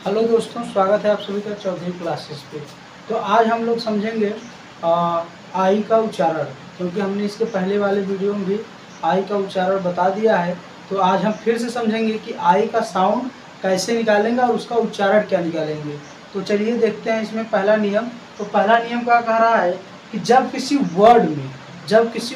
Hello दोस्तों, स्वागत है आप सभी का चौधरी क्लासेस पे। तो आज हम लोग समझेंगे आई का उच्चारण, क्योंकि हमने इसके पहले वाले वीडियो में भी आई का उच्चारण बता दिया है। तो आज हम फिर से समझेंगे कि आई का साउंड कैसे निकालेंगे और उसका उच्चारण क्या निकालेंगे। तो चलिए देखते हैं इसमें पहला नियम। तो पहला नियम क्या कह रहा है कि जब किसी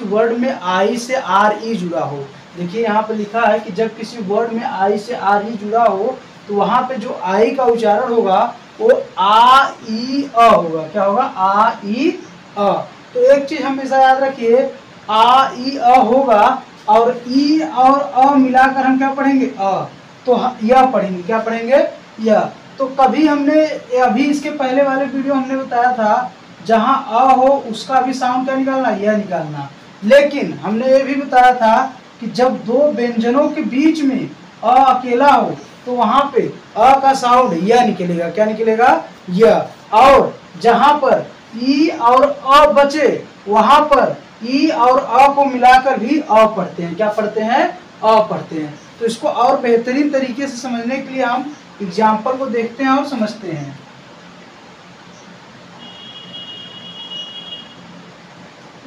वर्ड में आई से आर ई जुड़ा हो। देखिए यहाँ पे लिखा है कि जब किसी वर्ड में आई से आर ई जुड़ा हो तो वहां पे जो आई का उच्चारण होगा वो आ ई अ होगा। क्या होगा? आ ई अ। तो एक चीज हमेशा याद रखिए, आ ई अ होगा और ई और अ मिलाकर हम क्या पढ़ेंगे? अ। तो यह पढ़ेंगे। क्या पढ़ेंगे? यह। तो कभी हमने अभी इसके पहले वाले वीडियो हमने बताया था, जहां अ हो उसका भी साउंड क्या निकालना? यह निकालना। लेकिन हमने ये भी बताया था कि जब दो व्यंजनों के बीच में अ अकेला हो तो वहां पे अ का साउंड यह निकलेगा। क्या निकलेगा? यह। और जहां पर ई और अ बचे वहां पर ई और अ को मिलाकर भी अ पढ़ते हैं। क्या पढ़ते हैं? अ पढ़ते हैं। तो इसको और बेहतरीन तरीके से समझने के लिए हम एग्जाम्पल को देखते हैं और समझते हैं।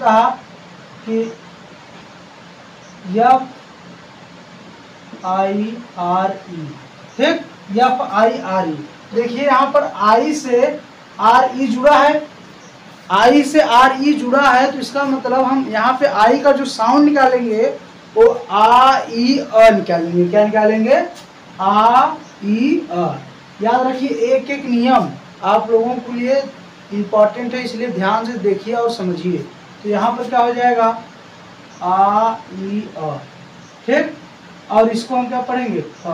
कहा कि एफ आई आर ई, ठीक, एफ आई आर ई। देखिए यहाँ पर आई से आर ई जुड़ा है, आई से आर ई जुड़ा है, तो इसका मतलब हम यहाँ पे आई का जो साउंड निकालेंगे वो आ ई अ निकालेंगे। क्या निकालेंगे? आ ई अ। याद रखिए, एक एक नियम आप लोगों के लिए इम्पोर्टेंट है, इसलिए ध्यान से देखिए और समझिए। तो यहाँ पर क्या हो जाएगा? आ ई अ, ठीक। और इसको हम क्या पढ़ेंगे? फ,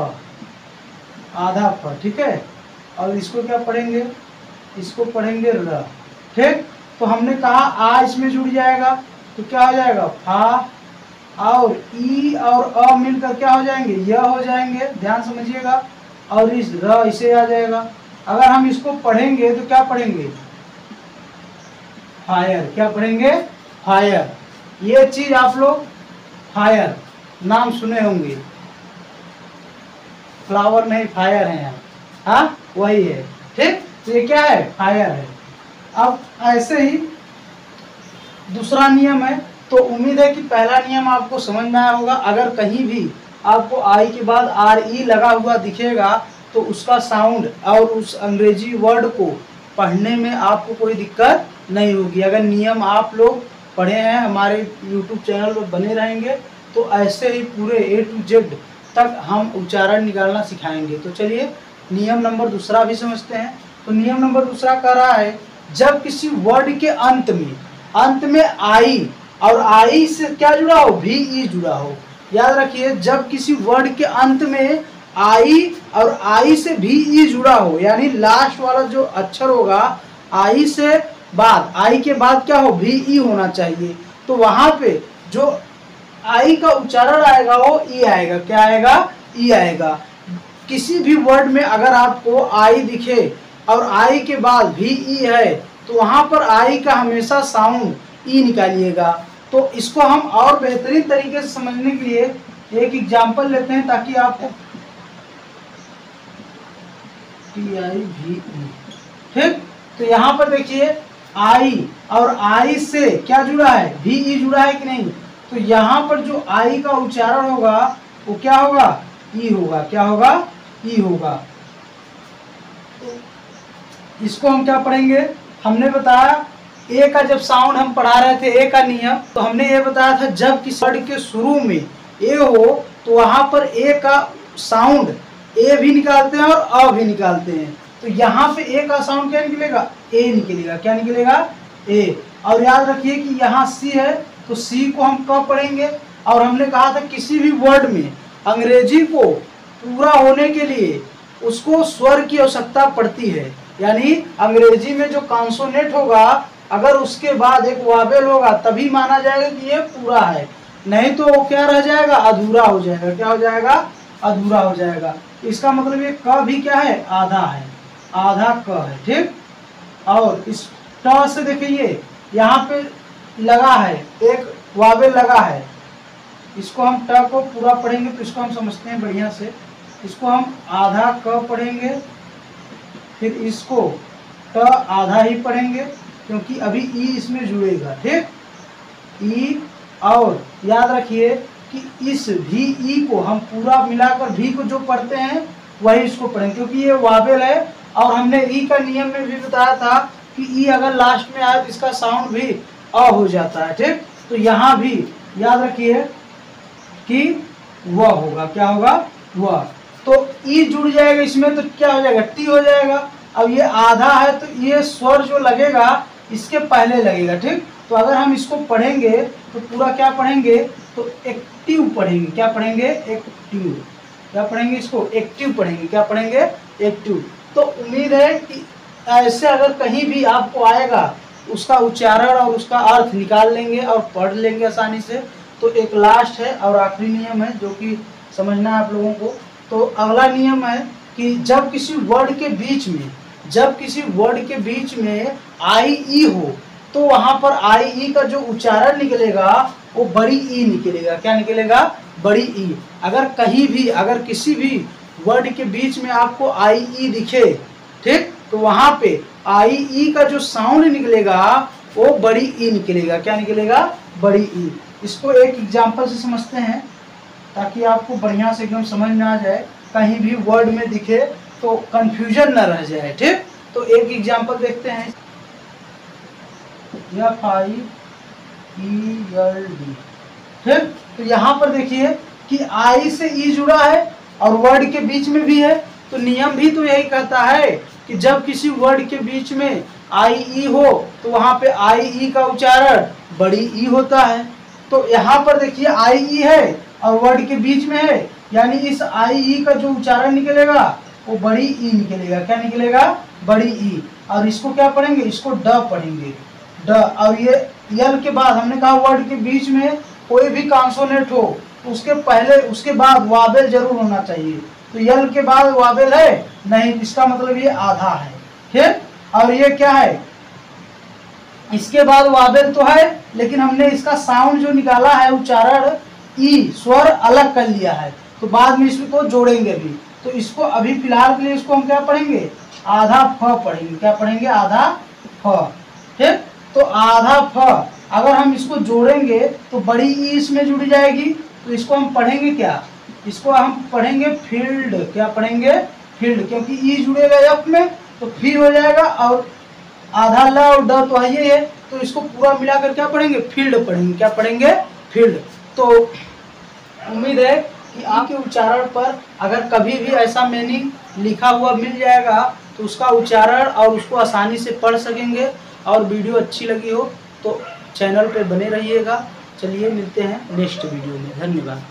आधा फ, ठीक है। और इसको क्या पढ़ेंगे? इसको पढ़ेंगे र, ठीक। तो हमने कहा आ इसमें जुड़ जाएगा तो क्या हो जाएगा? फा। और ई और अ मिलकर क्या हो जाएंगे? यह हो जाएंगे। ध्यान समझिएगा। और इस र इसे आ जाएगा। अगर हम इसको पढ़ेंगे तो क्या पढ़ेंगे? फायर। क्या पढ़ेंगे? फायर। ये चीज आप लोग फायर नाम सुने होंगे, फ्लावर नहीं फायर है यहाँ। हाँ, वही है, ठीक। तो ये क्या है? फायर है। अब ऐसे ही दूसरा नियम है। तो उम्मीद है कि पहला नियम आपको समझ में आया होगा। अगर कहीं भी आपको आई के बाद आर ई लगा हुआ दिखेगा तो उसका साउंड और उस अंग्रेजी वर्ड को पढ़ने में आपको कोई दिक्कत नहीं होगी। अगर नियम आप लोग पढ़े हैं, हमारे यूट्यूब चैनल पर बने रहेंगे तो ऐसे ही पूरे ए टू जेड तक हम उच्चारण निकालना सिखाएंगे। तो चलिए नियम नंबर दूसरा भी समझते हैं। तो नियम नंबर दूसरा कह रहा है, जब किसी वर्ड के अंत में आई और आई से क्या जुड़ा हो? भी ई जुड़ा हो। याद रखिए, जब किसी वर्ड के अंत में आई और आई से भी ई जुड़ा हो, यानी लास्ट वाला जो अक्षर होगा आई से बाद, आई के बाद क्या हो? भी ई होना चाहिए। तो वहां पे जो आई का उच्चारण आएगा वो ई आएगा। क्या आएगा? ई आएगा। किसी भी वर्ड में अगर आपको आई दिखे और आई के बाद भी ई है तो वहां पर आई का हमेशा साउंड ई निकालिएगा। तो इसको हम और बेहतरीन तरीके से समझने के लिए एक एग्जांपल लेते हैं ताकि आपको टी आई भी ई, ठीक। तो यहाँ पर देखिए आई और आई से क्या जुड़ा है? भी ई जुड़ा है कि नहीं? तो यहाँ पर जो आई का उच्चारण होगा वो क्या होगा? ई होगा। क्या होगा? ई होगा। इसको हम क्या पढ़ेंगे? हमने बताया ए का जब साउंड हम पढ़ा रहे थे, ए का नियम, तो हमने ये बताया था जब किसी वर्ड के शुरू में ए हो तो वहां पर ए का साउंड ए भी निकालते हैं और अ भी निकालते हैं। तो यहाँ पे ए का साउंड क्या निकलेगा? ए निकलेगा। क्या निकलेगा? ए। और याद रखिए कि यहाँ सी है तो सी को हम कब पढ़ेंगे? और हमने कहा था किसी भी वर्ड में अंग्रेजी को पूरा होने के लिए उसको स्वर की आवश्यकता पड़ती है। यानी अंग्रेजी में जो कॉन्सोनेंट होगा अगर उसके बाद एक वावेल होगा तभी माना जाएगा कि ये पूरा है, नहीं तो वो क्या रह जाएगा? अधूरा हो जाएगा। क्या हो जाएगा? अधूरा हो जाएगा। इसका मतलब ये क भी क्या है? आधा है, आधा क है, ठीक। और इस ट से देखिए यहाँ पे लगा है, एक वावेल लगा है। इसको हम ट को पूरा पढ़ेंगे तो इसको हम समझते हैं बढ़िया से। इसको हम आधा क पढ़ेंगे फिर इसको ट आधा ही पढ़ेंगे क्योंकि अभी ई इसमें जुड़ेगा, ठीक। ई, और याद रखिए कि इस भी ई को हम पूरा मिलाकर भी को जो पढ़ते हैं वही इसको पढ़ेंगे, क्योंकि ये वावेल है और हमने ई का नियम में भी बताया था कि ई अगर लास्ट में आए तो इसका साउंड भी अ हो जाता है, ठीक। तो यहाँ भी याद रखिए कि वह होगा, क्या होगा, वह। तो ई जुड़ जाएगा इसमें तो क्या हो जाएगा, टी हो जाएगा। अब ये आधा है तो ये स्वर जो लगेगा इसके पहले लगेगा, ठीक। तो अगर हम इसको पढ़ेंगे तो पूरा क्या पढ़ेंगे, तो एक्टिव पढ़ेंगे, क्या पढ़ेंगे, एक्टिव। क्या पढ़ेंगे, इसको एक्टिव पढ़ेंगे, क्या पढ़ेंगे, एक्टिव। तो उम्मीद है कि ऐसे अगर कहीं भी आपको आएगा उसका उच्चारण और उसका अर्थ निकाल लेंगे और पढ़ लेंगे आसानी से। तो एक लास्ट है और आखिरी नियम है जो कि समझना है आप लोगों को। तो अगला नियम है कि जब किसी वर्ड के बीच में आई ई हो तो वहां पर आई ई का जो उच्चारण निकलेगा वो बड़ी ई निकलेगा, क्या निकलेगा, बड़ी ई। अगर कहीं भी, अगर किसी भी वर्ड के बीच में आपको आई ई दिखे, ठीक, तो वहां पे आई ई का जो साउंड निकलेगा वो बड़ी ई निकलेगा, क्या निकलेगा, बड़ी ई। इसको एक एग्जांपल से समझते हैं ताकि आपको बढ़िया से एकदम समझ में आ जाए, कहीं भी वर्ड में दिखे तो कंफ्यूजन न रह जाए, ठीक। तो एक एग्जांपल देखते हैं, FIELD, ठीक। तो यहाँ पर देखिए कि आई से ई जुड़ा है और वर्ड के बीच में भी है, तो नियम भी तो यही कहता है कि जब किसी वर्ड के बीच में आई ई हो तो वहां पे आई ई का उच्चारण बड़ी ई होता है। तो यहाँ पर देखिए आई ई है और वर्ड के बीच में है, यानी इस आई ई का जो उच्चारण निकलेगा वो बड़ी ई निकलेगा, क्या निकलेगा, बड़ी ई। और इसको क्या पढ़ेंगे, इसको ड पढ़ेंगे, ड। और ये यल के बाद हमने कहा वर्ड के बीच में कोई भी कॉन्सोनेंट हो तो उसके पहले उसके बाद वावेल जरूर होना चाहिए। तो यल के बाद वावेल है नहीं, इसका मतलब ये आधा है, ठीक। और ये क्या है, इसके बाद वावेल तो है लेकिन हमने इसका साउंड जो निकाला है, उच्चारण ई स्वर अलग कर लिया है, तो बाद में इसको जोड़ेंगे भी। तो इसको अभी फिलहाल के लिए इसको हम क्या पढ़ेंगे, आधा फ पढ़ेंगे, क्या पढ़ेंगे, आधा फ, ठीक। तो आधा फ अगर हम इसको जोड़ेंगे तो बड़ी ई इसमें जुड़ जाएगी, तो इसको हम पढ़ेंगे क्या, इसको हम पढ़ेंगे फील्ड, क्या पढ़ेंगे, फील्ड, क्योंकि ई जुड़ेगा एफ में तो फी हो जाएगा और आधा ल और ड तो है, तो इसको पूरा मिलाकर क्या पढ़ेंगे, फील्ड पढ़ेंगे, क्या पढ़ेंगे, फील्ड। तो उम्मीद है कि आपके उच्चारण पर अगर कभी भी ऐसा मीनिंग लिखा हुआ मिल जाएगा तो उसका उच्चारण और उसको आसानी से पढ़ सकेंगे। और वीडियो अच्छी लगी हो तो चैनल पे बने रहिएगा। चलिए मिलते हैं नेक्स्ट वीडियो में, धन्यवाद।